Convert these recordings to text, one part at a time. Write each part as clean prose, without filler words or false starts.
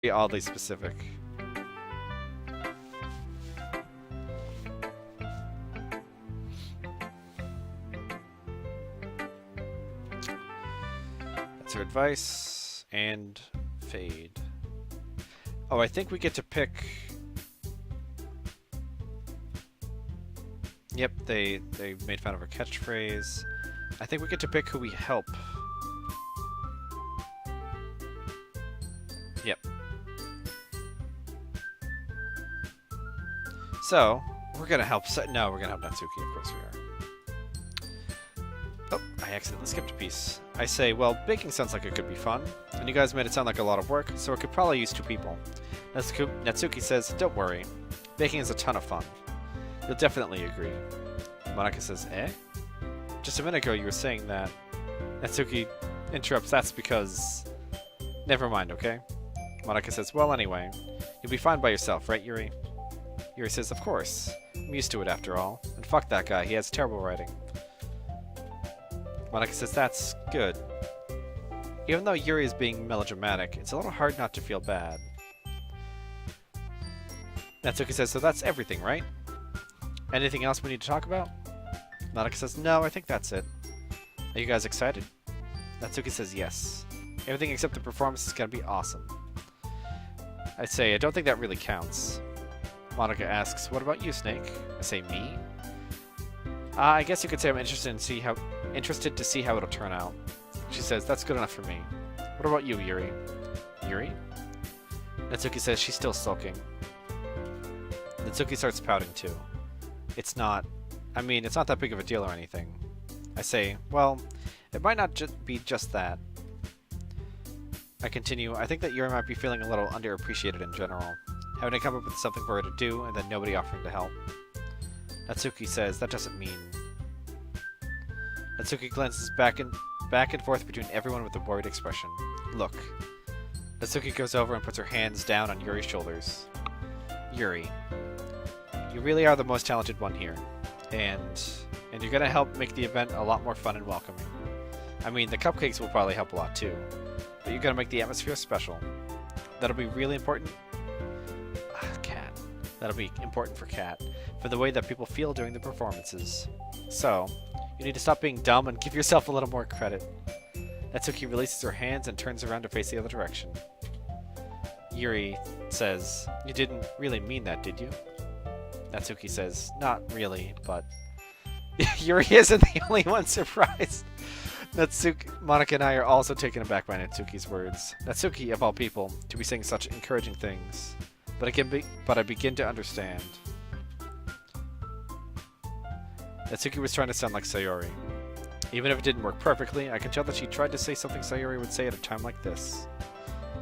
Be oddly specific. That's her advice. And fade. Oh, I think we get to pick... Yep, they made fun of her catchphrase. I think we get to pick who we help. Yep. So, we're gonna help... No, we're gonna help Natsuki, of course we are. Oh, I accidentally skipped a piece. I say, well, baking sounds like it could be fun, and you guys made it sound like a lot of work, so it could probably use 2 people. Natsuki says, don't worry. Baking is a ton of fun. You'll definitely agree. Monika says, eh? Just a minute ago you were saying that. Natsuki interrupts, that's because... Never mind, okay? Monika says, well, anyway. You'll be fine by yourself, right, Yuri? Yuri says, of course. I'm used to it, after all. And fuck that guy, he has terrible writing. Monika says, that's good. Even though Yuri is being melodramatic, it's a little hard not to feel bad. Natsuki says, so that's everything, right? Anything else we need to talk about? Monika says, no, I think that's it. Are you guys excited? Natsuki says, yes. Everything except the performance is going to be awesome. I say, I don't think that really counts. Monika asks, what about you, Snake? I say, me? I guess you could say I'm interested to see how it'll turn out. She says, that's good enough for me. What about you, Yuri? Yuri? Natsuki says she's still sulking. Natsuki starts pouting too. It's not that big of a deal or anything. I say, well, it might not be just that. I continue, I think that Yuri might be feeling a little underappreciated in general. Having to come up with something for her to do and then nobody offering to help. Natsuki says, that doesn't mean... Natsuki glances back and forth between everyone with a worried expression. Look. Natsuki goes over and puts her hands down on Yuri's shoulders. Yuri. You really are the most talented one here. And you're gonna help make the event a lot more fun and welcoming. I mean, the cupcakes will probably help a lot too. But you're gonna make the atmosphere special. That'll be really important... Cat. That'll be important for Cat. For the way that people feel during the performances. So, you need to stop being dumb and give yourself a little more credit. Natsuki releases her hands and turns around to face the other direction. Yuri says, you didn't really mean that, did you? Natsuki says, not really, but... Yuri isn't the only one surprised. Monika and I are also taken aback by Natsuki's words. Natsuki, of all people, to be saying such encouraging things. But I begin to understand. Natsuki was trying to sound like Sayori. Even if it didn't work perfectly, I can tell that she tried to say something Sayori would say at a time like this.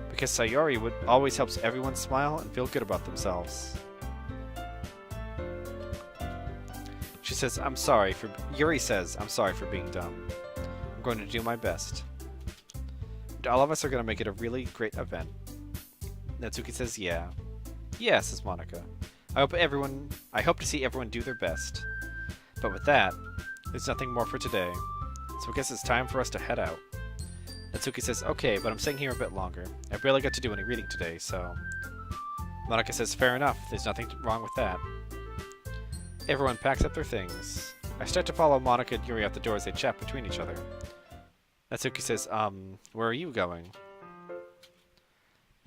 Because Sayori always helps everyone smile and feel good about themselves. She says, Yuri says, I'm sorry for being dumb. I'm going to do my best. And all of us are going to make it a really great event. Natsuki says, yeah. Yeah, says Monika. I hope to see everyone do their best. But with that, there's nothing more for today. So I guess it's time for us to head out. Natsuki says, okay, but I'm staying here a bit longer. I barely got to do any reading today, so... Monika says, fair enough. There's nothing wrong with that. Everyone packs up their things. I start to follow Monika and Yuri out the door as they chat between each other. Natsuki says, where are you going?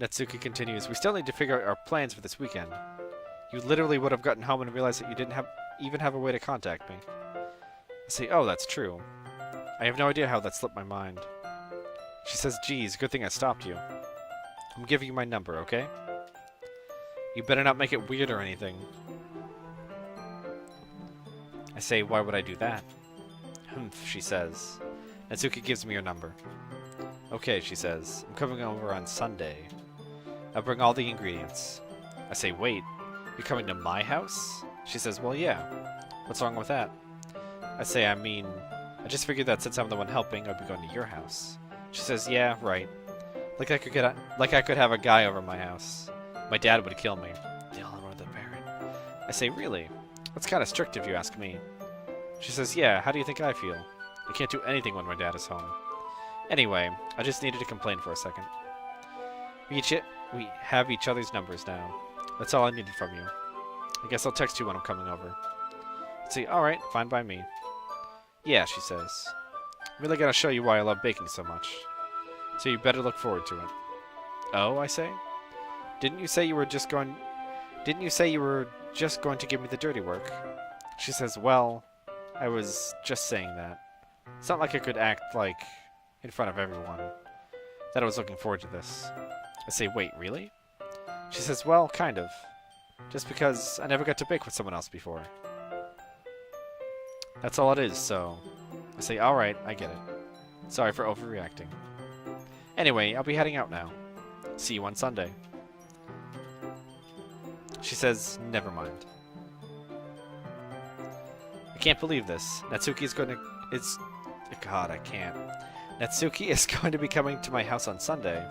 Natsuki continues, we still need to figure out our plans for this weekend. You literally would have gotten home and realized that you didn't even have a way to contact me. I say, oh, that's true. I have no idea how that slipped my mind. She says, geez, good thing I stopped you. I'm giving you my number, okay? You better not make it weird or anything. I say, why would I do that? Humph, she says. Natsuki gives me her number. Okay, she says. I'm coming over on Sunday. I'll bring all the ingredients. I say, wait, you're coming to my house? She says, well, yeah. What's wrong with that? I say, I just figured that since I'm the one helping, I'd be going to your house. She says, yeah, right. Like I could have a guy over my house. My dad would kill me. The all-in-one the parent. I say, really? That's kind of strict if you ask me. She says, yeah, how do you think I feel? I can't do anything when my dad is home. Anyway, I just needed to complain for a second. We have each other's numbers now. That's all I needed from you. I guess I'll text you when I'm coming over. Let's see, alright, fine by me. Yeah, she says. I'm really gonna show you why I love baking so much. So you better look forward to it. Oh, I say? Didn't you say you were just going to give me the dirty work? She says, well, I was just saying that. It's not like I could act, like, in front of everyone. That I was looking forward to this. I say, wait, really? She says, well, kind of. Just because I never got to bake with someone else before. That's all it is, so... I say, alright, I get it. Sorry for overreacting. Anyway, I'll be heading out now. See you on Sunday. She says, never mind. I can't believe this. Natsuki is going to... God, I can't. Natsuki is going to be coming to my house on Sunday.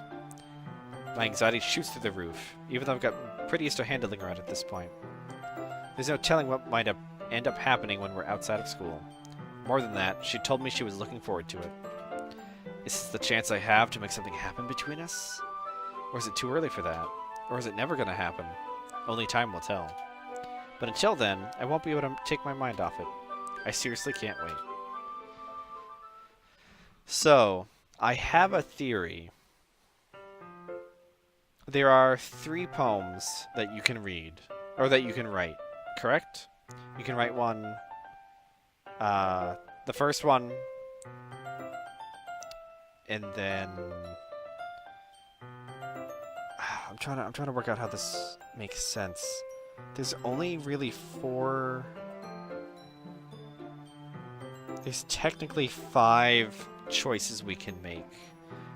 My anxiety shoots through the roof, even though I've got pretty used to handling her at this point. There's no telling what might end up happening when we're outside of school. More than that, she told me she was looking forward to it. Is this the chance I have to make something happen between us? Or is it too early for that? Or is it never going to happen? Only time will tell. But until then, I won't be able to take my mind off it. I seriously can't wait. So, I have a theory. There are 3 poems that you can read, or that you can write, correct? You can write one, the first one, and then, I'm trying to work out how this makes sense. There's only really 4, there's technically 5 choices we can make.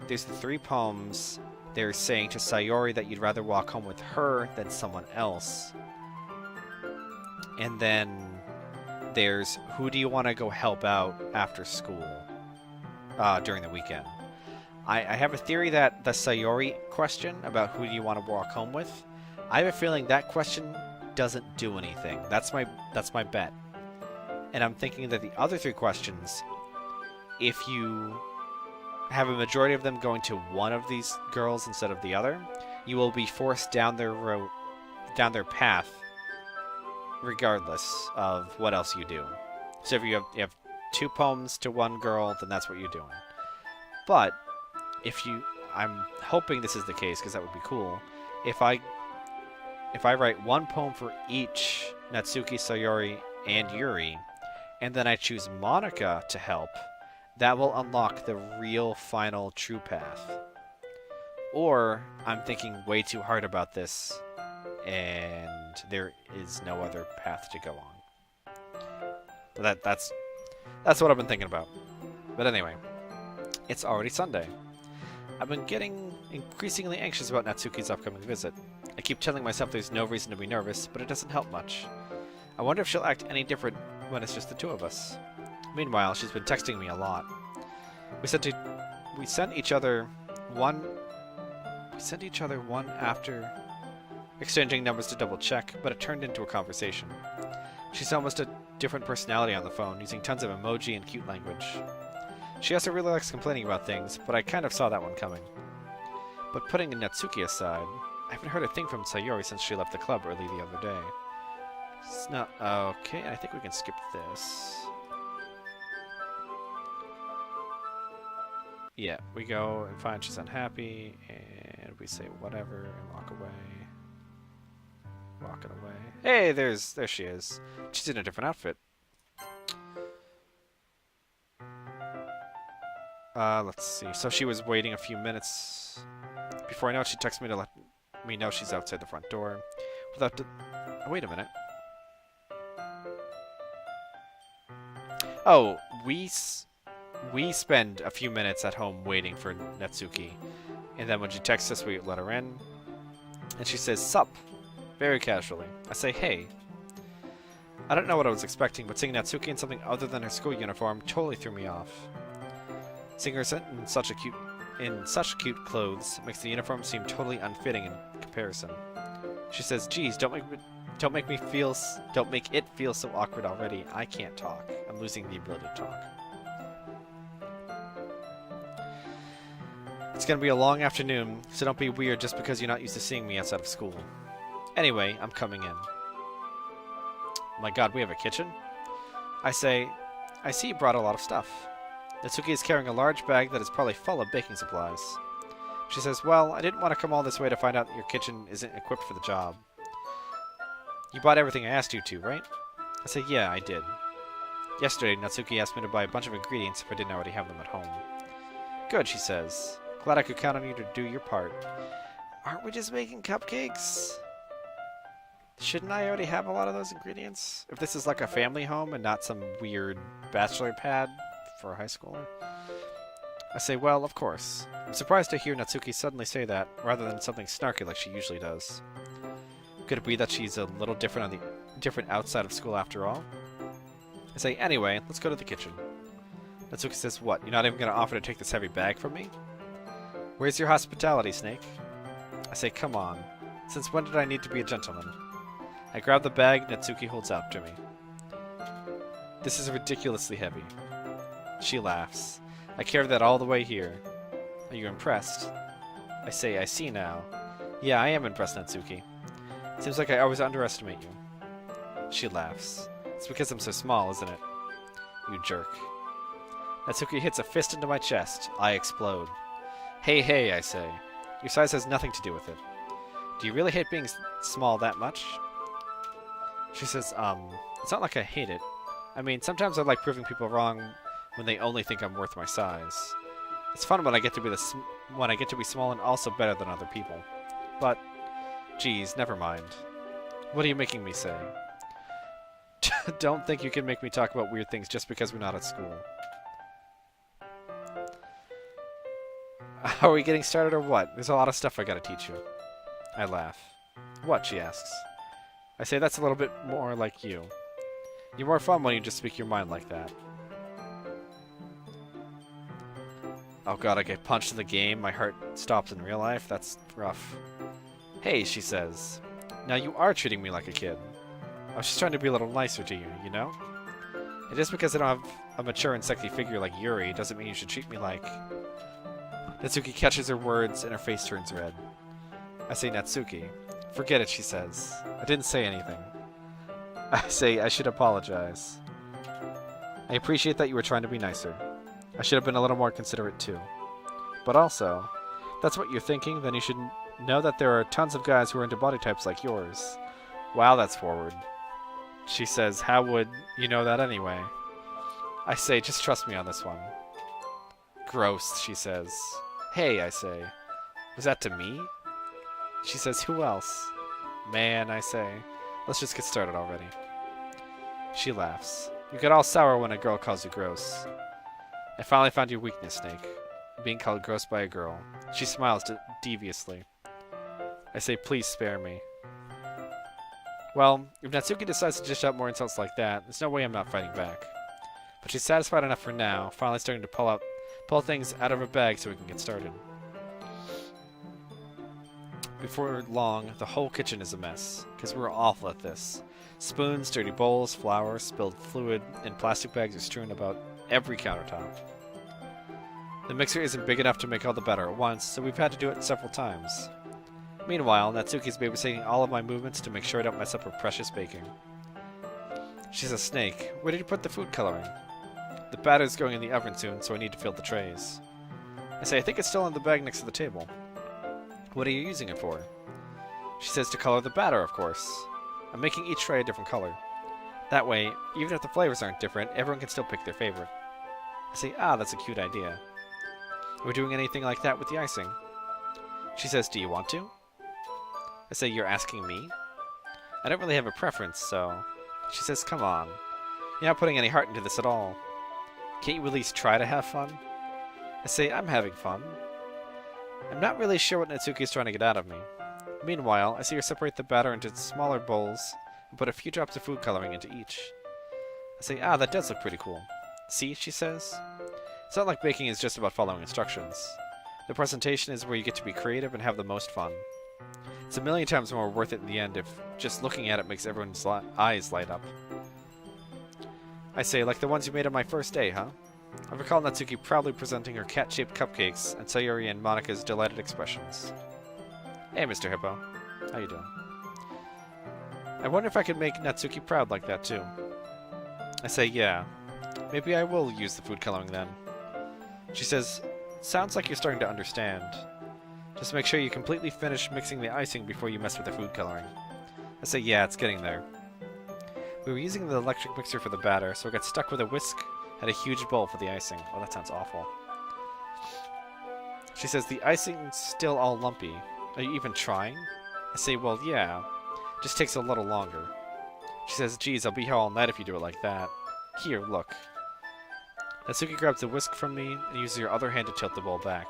There's the 3 poems. They're saying to Sayori that you'd rather walk home with her than someone else. And then there's who do you want to go help out after school during the weekend. I have a theory that the Sayori question about who do you want to walk home with, I have a feeling that question doesn't do anything. That's my bet. And I'm thinking that the other 3 questions, if you have a majority of them going to one of these girls instead of the other, you will be forced down their road, down their path, regardless of what else you do. So if you have 2 poems to one girl, then that's what you're doing. But if I'm hoping this is the case because that would be cool. If I write 1 poem for each Natsuki, Sayori, and Yuri, and then I choose Monika to help, that will unlock the real final true path. Or I'm thinking way too hard about this and there is no other path to go on. But that's what I've been thinking about. But anyway, it's already Sunday. I've been getting increasingly anxious about Natsuki's upcoming visit. I keep telling myself there's no reason to be nervous, but it doesn't help much. I wonder if she'll act any different when it's just the 2 of us. Meanwhile, she's been texting me a lot. We sent each other one after exchanging numbers to double check, but it turned into a conversation. She's almost a different personality on the phone, using tons of emoji and cute language. She also really likes complaining about things, but I kind of saw that one coming. But putting Natsuki aside, I haven't heard a thing from Sayori since she left the club early the other day. It's not... Okay, I think we can skip this. Yeah, we go and find she's unhappy, and we say whatever and walk away. Walking away. Hey, there she is. She's in a different outfit. Let's see. So she was waiting a few minutes. Before I know it, she texts me to let me know she's outside the front door. Without wait a minute. Oh, we spend a few minutes at home waiting for Natsuki. And then when she texts us, we let her in. And she says, sup, very casually. I say, hey. I don't know what I was expecting, but seeing Natsuki in something other than her school uniform totally threw me off. Seeing her in such cute clothes makes the uniform seem totally unfitting in comparison. She says, geez, don't make it feel so awkward already. I can't talk. I'm losing the ability to talk. It's gonna be a long afternoon, so don't be weird just because you're not used to seeing me outside of school. Anyway, I'm coming in. My god, we have a kitchen? I say, I see you brought a lot of stuff. Natsuki is carrying a large bag that is probably full of baking supplies. She says, well, I didn't want to come all this way to find out that your kitchen isn't equipped for the job. You bought everything I asked you to, right? I say, yeah, I did. Yesterday, Natsuki asked me to buy a bunch of ingredients if I didn't already have them at home. Good, she says. Glad I could count on you to do your part. Aren't we just making cupcakes? Shouldn't I already have a lot of those ingredients? If this is like a family home and not some weird bachelor pad for a high schooler? I say, well, of course. I'm surprised to hear Natsuki suddenly say that, rather than something snarky like she usually does. Could it be that she's a little different outside of school after all? I say, anyway, let's go to the kitchen. Natsuki says, what, you're not even going to offer to take this heavy bag from me? Where's your hospitality, Snake? I say, come on. Since when did I need to be a gentleman? I grab the bag Natsuki holds out to me. This is ridiculously heavy. She laughs. I carried that all the way here. Are you impressed? I say, I see now. Yeah, I am impressed, Natsuki. Seems like I always underestimate you. She laughs. It's because I'm so small, isn't it? You jerk. Natsuki hits a fist into my chest. I explode. Hey, I say. Your size has nothing to do with it. Do you really hate being small that much? She says, it's not like I hate it. I mean, sometimes I like proving people wrong when they only think I'm worth my size. It's fun when I get to be small and also better than other people. But, geez, never mind. What are you making me say? Don't think you can make me talk about weird things just because we're not at school. Are we getting started or what? There's a lot of stuff I gotta teach you. I laugh. What? She asks. I say that's a little bit more like you. You're more fun when you just speak your mind like that. Oh god, I get punched in the game, my heart stops in real life? That's rough. Hey, she says. Now you are treating me like a kid. I was just trying to be a little nicer to you, you know? And just because I don't have a mature and sexy figure like Yuri doesn't mean you should treat me like... Natsuki catches her words and her face turns red. I say, Natsuki. Forget it, she says. I didn't say anything. I say, I should apologize. I appreciate that you were trying to be nicer. I should have been a little more considerate too. But also, if that's what you're thinking, then you should know that there are tons of guys who are into body types like yours. Wow, that's forward. She says, how would you know that anyway? I say, just trust me on this one. Gross, she says. Hey, I say. Was that to me? She says, who else? Man, I say. Let's just get started already. She laughs. You get all sour when a girl calls you gross. I finally found your weakness, Snake. Being called gross by a girl. She smiles deviously. I say, please spare me. Well, if Natsuki decides to dish out more insults like that, there's no way I'm not fighting back. But she's satisfied enough for now, finally starting to pull things out of her bag so we can get started. Before long, the whole kitchen is a mess, because we're awful at this. Spoons, dirty bowls, flour, spilled fluid, and plastic bags are strewn about every countertop. The mixer isn't big enough to make all the batter at once, so we've had to do it several times. Meanwhile, Natsuki's babysitting all of my movements to make sure I don't mess up her precious baking. She says, Snake, where did you put the food coloring? The batter's going in the oven soon, so I need to fill the trays. I say, I think it's still in the bag next to the table. What are you using it for? She says to color the batter, of course. I'm making each tray a different color. That way, even if the flavors aren't different, everyone can still pick their favorite. I say, that's a cute idea. Are we doing anything like that with the icing? She says, do you want to? I say, you're asking me? I don't really have a preference, so... She says, come on. You're not putting any heart into this at all. Can't you at least try to have fun? I say, I'm having fun. I'm not really sure what Natsuki is trying to get out of me. Meanwhile, I see her separate the batter into smaller bowls and put a few drops of food coloring into each. I say, that does look pretty cool. See, she says. It's not like baking is just about following instructions. The presentation is where you get to be creative and have the most fun. It's a million times more worth it in the end if just looking at it makes everyone's eyes light up. I say, like the ones you made on my first day, huh? I recall Natsuki proudly presenting her cat-shaped cupcakes, and Sayuri and Monika's delighted expressions. Hey, Mr. Hippo. How you doing? I wonder if I could make Natsuki proud like that, too. I say, yeah. Maybe I will use the food coloring then. She says, sounds like you're starting to understand. Just make sure you completely finish mixing the icing before you mess with the food coloring. I say, yeah, it's getting there. We were using the electric mixer for the batter, so I got stuck with a whisk and a huge bowl for the icing. Oh, that sounds awful. She says, the icing's still all lumpy. Are you even trying? I say, well, yeah. Just takes a little longer. She says, geez, I'll be here all night if you do it like that. Here, look. Natsuki grabs the whisk from me and uses her other hand to tilt the bowl back.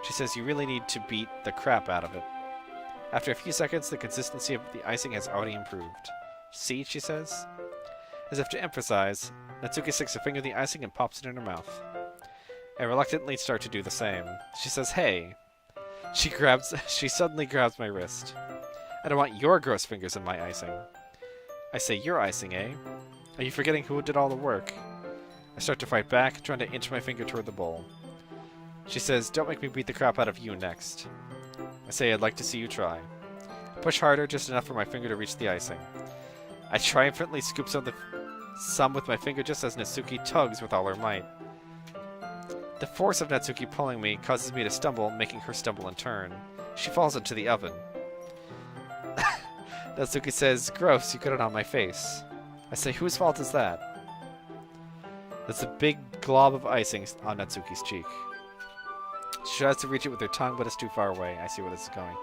She says, you really need to beat the crap out of it. After a few seconds, the consistency of the icing has already improved. See, she says. As if to emphasize, Natsuki sticks a finger in the icing and pops it in her mouth. I reluctantly start to do the same. She says, hey. She suddenly grabs my wrist. I don't want your gross fingers in my icing. I say, your icing, eh? Are you forgetting who did all the work? I start to fight back, trying to inch my finger toward the bowl. She says, don't make me beat the crap out of you next. I say, I'd like to see you try. I push harder, just enough for my finger to reach the icing. I triumphantly scoop some with my finger just as Natsuki tugs with all her might. The force of Natsuki pulling me causes me to stumble, making her stumble in turn. She falls into the oven. Natsuki says, gross, you got it on my face. I say, whose fault is that? There's a big glob of icing on Natsuki's cheek. She tries to reach it with her tongue, but it's too far away. I see where this is going.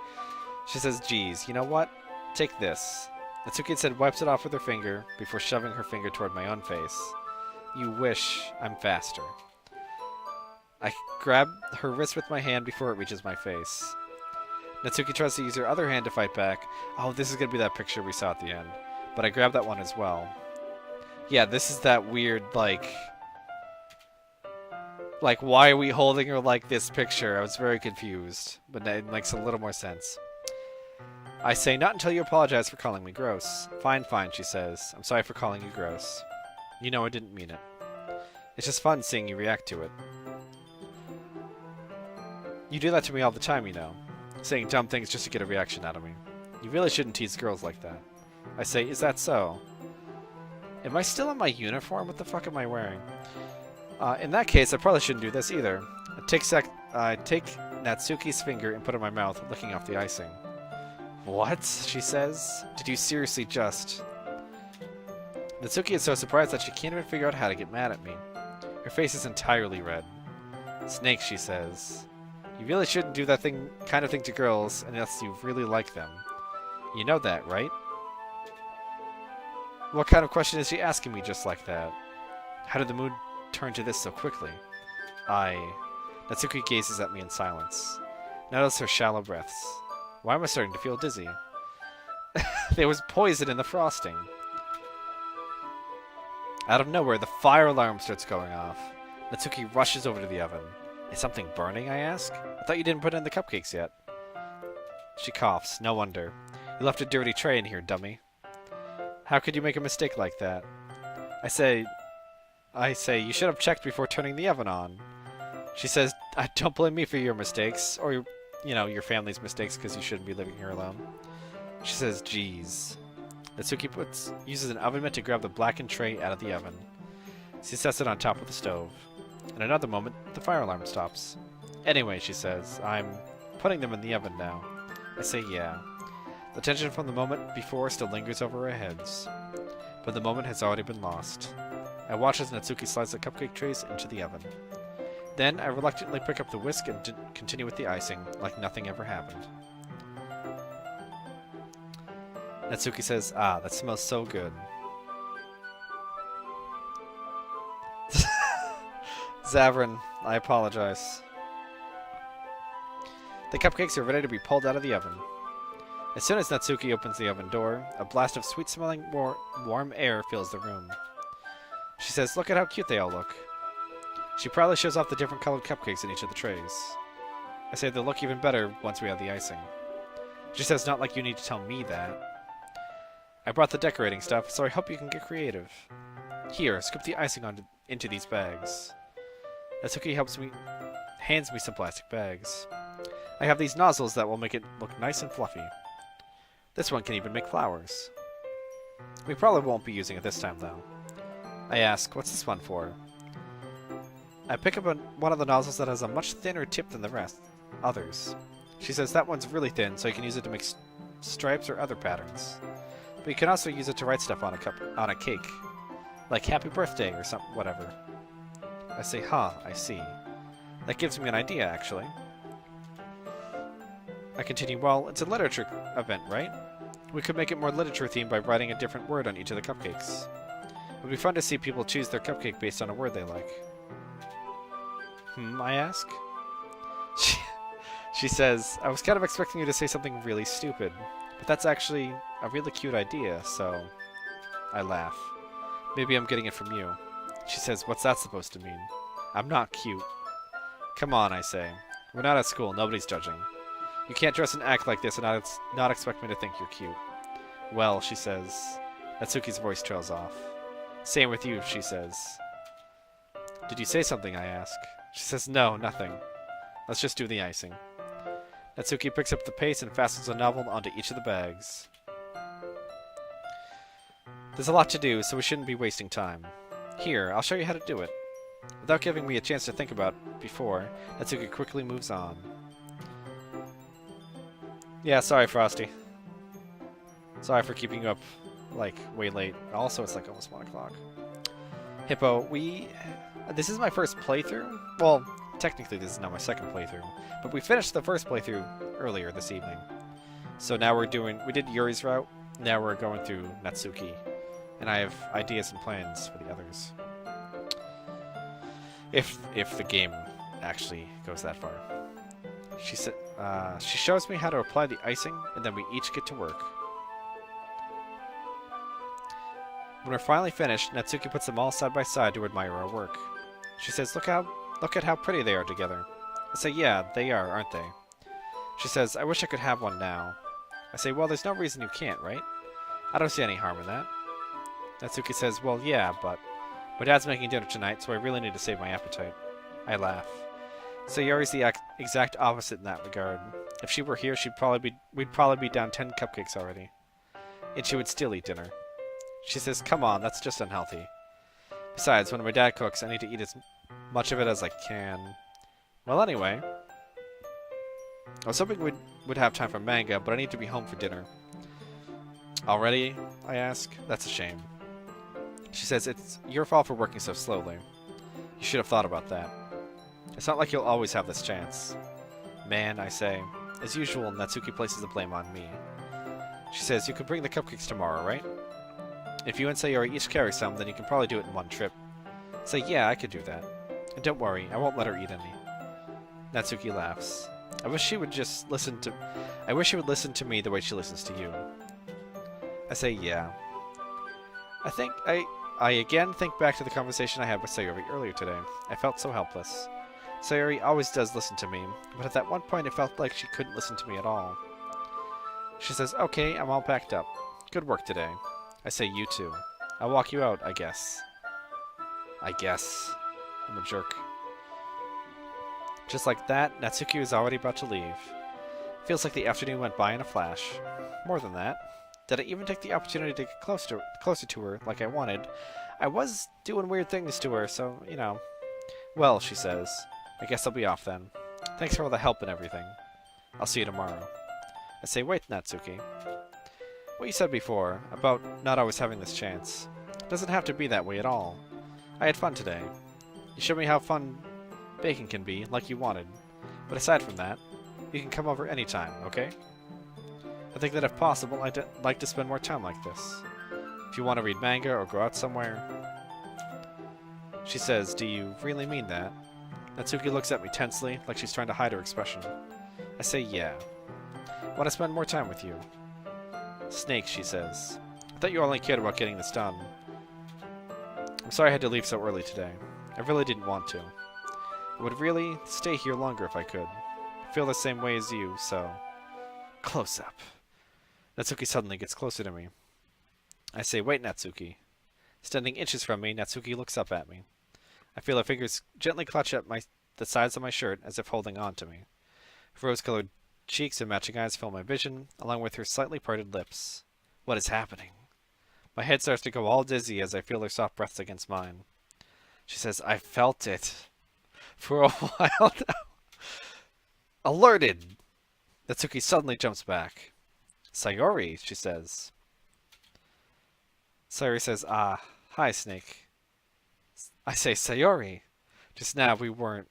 She says, geez, you know what? Take this. Natsuki instead wipes it off with her finger before shoving her finger toward my own face. You wish I'm faster. I grab her wrist with my hand before it reaches my face. Natsuki tries to use her other hand to fight back. Oh, this is going to be that picture we saw at the end. But I grab that one as well. Yeah, this is that weird, like, why are we holding her like this picture? I was very confused. But it makes a little more sense. I say, not until you apologize for calling me gross. Fine, fine, she says. I'm sorry for calling you gross. You know I didn't mean it. It's just fun seeing you react to it. You do that to me all the time, you know. Saying dumb things just to get a reaction out of me. You really shouldn't tease girls like that. I say, is that so? Am I still in my uniform? What the fuck am I wearing? In that case, I probably shouldn't do this either. I take Natsuki's finger and put it in my mouth, licking off the icing. What? She says. Did you seriously just... Natsuki is so surprised that she can't even figure out how to get mad at me. Her face is entirely red. Snake, she says. You really shouldn't do that kind of thing to girls unless you really like them. You know that, right? What kind of question is she asking me just like that? How did the mood turn to this so quickly? Natsuki gazes at me in silence. Notice her shallow breaths. Why am I starting to feel dizzy? There was poison in the frosting. Out of nowhere, the fire alarm starts going off. Natsuki rushes over to the oven. Is something burning, I ask? I thought you didn't put in the cupcakes yet. She coughs. No wonder. You left a dirty tray in here, dummy. How could you make a mistake like that? I say, you should have checked before turning the oven on. She says, don't blame me for your mistakes, or, your family's mistakes, because you shouldn't be living here alone. She says, geez. Natsuki uses an oven mitt to grab the blackened tray out of the oven. She sets it on top of the stove. In another moment, the fire alarm stops. Anyway, she says, I'm putting them in the oven now. I say, yeah. The tension from the moment before still lingers over our heads. But the moment has already been lost. I watch as Natsuki slides the cupcake trays into the oven. Then, I reluctantly pick up the whisk and continue with the icing, like nothing ever happened. Natsuki says, that smells so good. Zavrin, I apologize. The cupcakes are ready to be pulled out of the oven. As soon as Natsuki opens the oven door, a blast of sweet-smelling, warm air fills the room. She says, look at how cute they all look. She proudly shows off the different colored cupcakes in each of the trays. I say they'll look even better once we have the icing. She says, not like you need to tell me that. I brought the decorating stuff, so I hope you can get creative. Here, scoop the icing into these bags. Natsuki hands me some plastic bags. I have these nozzles that will make it look nice and fluffy. This one can even make flowers. We probably won't be using it this time, though. I ask, what's this one for? I pick up one of the nozzles that has a much thinner tip than the others. She says that one's really thin, so you can use it to make stripes or other patterns. But you can also use it to write stuff on a cake. Like happy birthday or something, whatever. I say, huh, I see. That gives me an idea, actually. I continue, well, it's a literature event, right? We could make it more literature-themed by writing a different word on each of the cupcakes. It would be fun to see people choose their cupcake based on a word they like. I ask. She says, I was kind of expecting you to say something really stupid, but that's actually a really cute idea, so... I laugh. Maybe I'm getting it from you. She says, what's that supposed to mean? I'm not cute. Come on, I say. We're not at school, nobody's judging. You can't dress and act like this and not expect me to think you're cute. Well, she says. Natsuki's voice trails off. Same with you, she says. Did you say something, I ask. She says, no, nothing. Let's just do the icing. Natsuki picks up the paste and fastens a novel onto each of the bags. There's a lot to do, so we shouldn't be wasting time. Here, I'll show you how to do it. Without giving me a chance to think about it before, Natsuki quickly moves on. Yeah, sorry, Frosty. Sorry for keeping you up, like, way late. Also, it's like almost 1 o'clock. Hippo, this is my first playthrough. Well, technically this is not my second playthrough. But we finished the first playthrough earlier this evening. So now we did Yuri's route. Now we're going through Natsuki. And I have ideas and plans for the others. If the game actually goes that far. She shows me how to apply the icing, and then we each get to work. When we're finally finished, Natsuki puts them all side by side to admire our work. She says, look at how pretty they are together. I say, yeah, they are, aren't they? She says, I wish I could have one now. I say, well, there's no reason you can't, right? I don't see any harm in that. Natsuki says, well, yeah, but my dad's making dinner tonight, so I really need to save my appetite. I laugh. So Yuri's the exact opposite in that regard. If she were here, we'd probably be down 10 cupcakes already. And she would still eat dinner. She says, come on, that's just unhealthy. Besides, when my dad cooks, I need to eat as much of it as I can. Well, anyway. I was hoping we'd have time for manga, but I need to be home for dinner. Already? I ask. That's a shame. She says, it's your fault for working so slowly. You should have thought about that. It's not like you'll always have this chance. Man, I say. As usual, Natsuki places the blame on me. She says, you can bring the cupcakes tomorrow, right? If you and Sayori each carry some, then you can probably do it in one trip. Say, yeah, I could do that. And don't worry, I won't let her eat any. Natsuki laughs. I wish she would listen to me the way she listens to you. I say, yeah. I again think back to the conversation I had with Sayori earlier today. I felt so helpless. Sayori always does listen to me, but at that one point it felt like she couldn't listen to me at all. She says, okay, I'm all packed up. Good work today. I say, you too. I'll walk you out, I guess. I guess. I'm a jerk. Just like that, Natsuki was already about to leave. Feels like the afternoon went by in a flash. More than that. Did I even take the opportunity to get closer to her like I wanted? I was doing weird things to her, so, you know. Well, she says, I guess I'll be off then. Thanks for all the help and everything. I'll see you tomorrow. I say, wait, Natsuki. What you said before, about not always having this chance, doesn't have to be that way at all. I had fun today. You showed me how fun baking can be, like you wanted. But aside from that, you can come over anytime, okay? I think that if possible, I'd like to spend more time like this. If you want to read manga or go out somewhere. She says, do you really mean that? Natsuki looks at me tensely, like she's trying to hide her expression. I say, yeah. I want to spend more time with you. Snake, she says. I thought you only cared about getting this done. I'm sorry I had to leave so early today. I really didn't want to. I would really stay here longer if I could. I feel the same way as you, so... Close up. Natsuki suddenly gets closer to me. I say, wait, Natsuki. Standing inches from me, Natsuki looks up at me. I feel her fingers gently clutch at the sides of my shirt as if holding on to me. Her rose-colored cheeks and matching eyes fill my vision, along with her slightly parted lips. What is happening? My head starts to go all dizzy as I feel her soft breaths against mine. She says, I felt it. For a while now. Alerted! Natsuki suddenly jumps back. Sayori, she says. Sayori says, hi, Snake. I say, Sayori. Just now we weren't.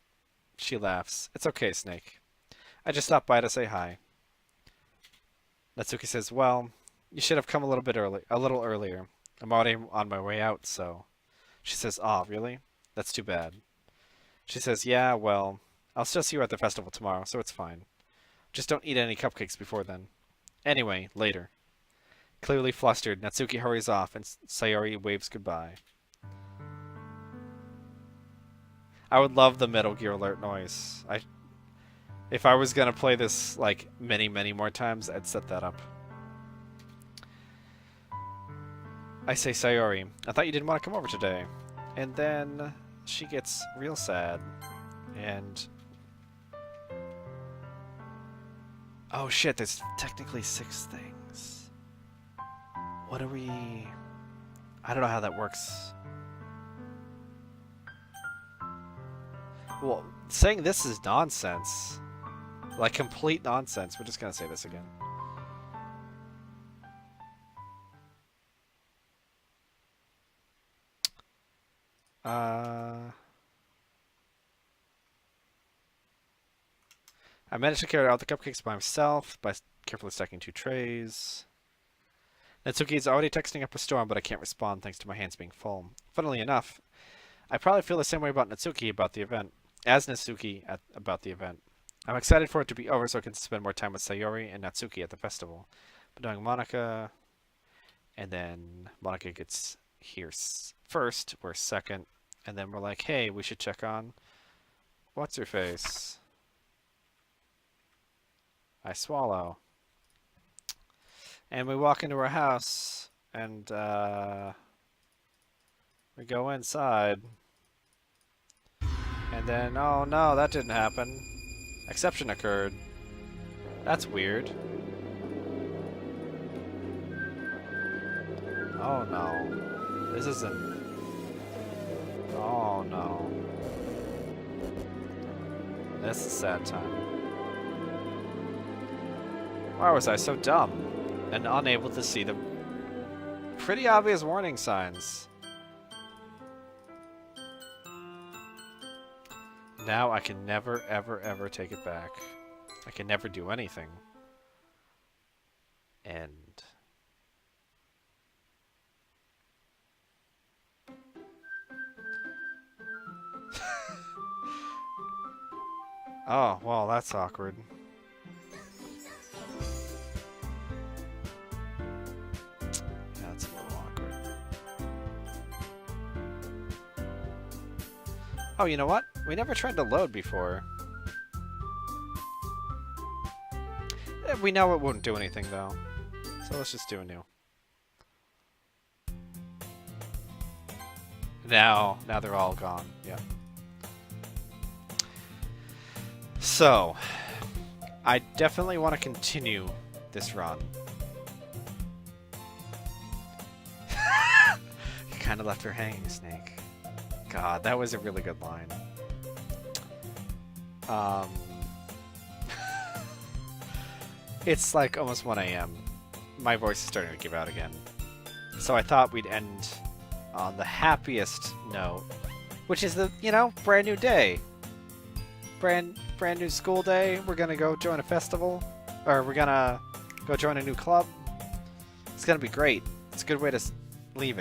She laughs. It's okay, Snake. I just stopped by to say hi. Natsuki says, well, you should have come a little earlier. I'm already on my way out, so. She says, really? That's too bad. She says, yeah, well, I'll still see you at the festival tomorrow, so it's fine. Just don't eat any cupcakes before then. Anyway, later. Clearly flustered, Natsuki hurries off and Sayori waves goodbye. I would love the Metal Gear Alert noise. If I was gonna play this like many, many more times, I'd set that up. I say, Sayori, I thought you didn't want to come over today. And then she gets real sad. And oh shit, there's technically 6 things. What are we... I don't know how that works. Well, saying this is nonsense. Like, complete nonsense. We're just gonna say this again. I managed to carry out the cupcakes by myself by carefully stacking 2 trays. Natsuki is already texting up a storm, but I can't respond thanks to my hands being full. Funnily enough, I probably feel the same way about Natsuki about the event. About the event. I'm excited for it to be over so I can spend more time with Sayori and Natsuki at the festival. But knowing Monica, and then Monica gets here first, we're second, and then we're like, hey, we should check on what's her face. I swallow. And we walk into her house, and we go inside. And then, oh no, that didn't happen. Exception occurred. That's weird. Oh no. This isn't... Oh no. This is a sad time. Why was I so dumb and unable to see the pretty obvious warning signs? Now I can never, ever, ever take it back. I can never do anything. End. Oh, well, that's awkward. Yeah, that's a little awkward. Oh, you know what? We never tried to load before. We know it won't do anything, though. So let's just do a new. Now they're all gone. Yeah. So, I definitely want to continue this run. You kind of left her hanging, Snake. God, that was a really good line. It's like almost 1 a.m. My voice is starting to give out again. So I thought we'd end on the happiest note, which is the, brand new day. Brand new school day. We're gonna go join a festival, or we're gonna go join a new club. It's gonna be great. It's a good way to leave it.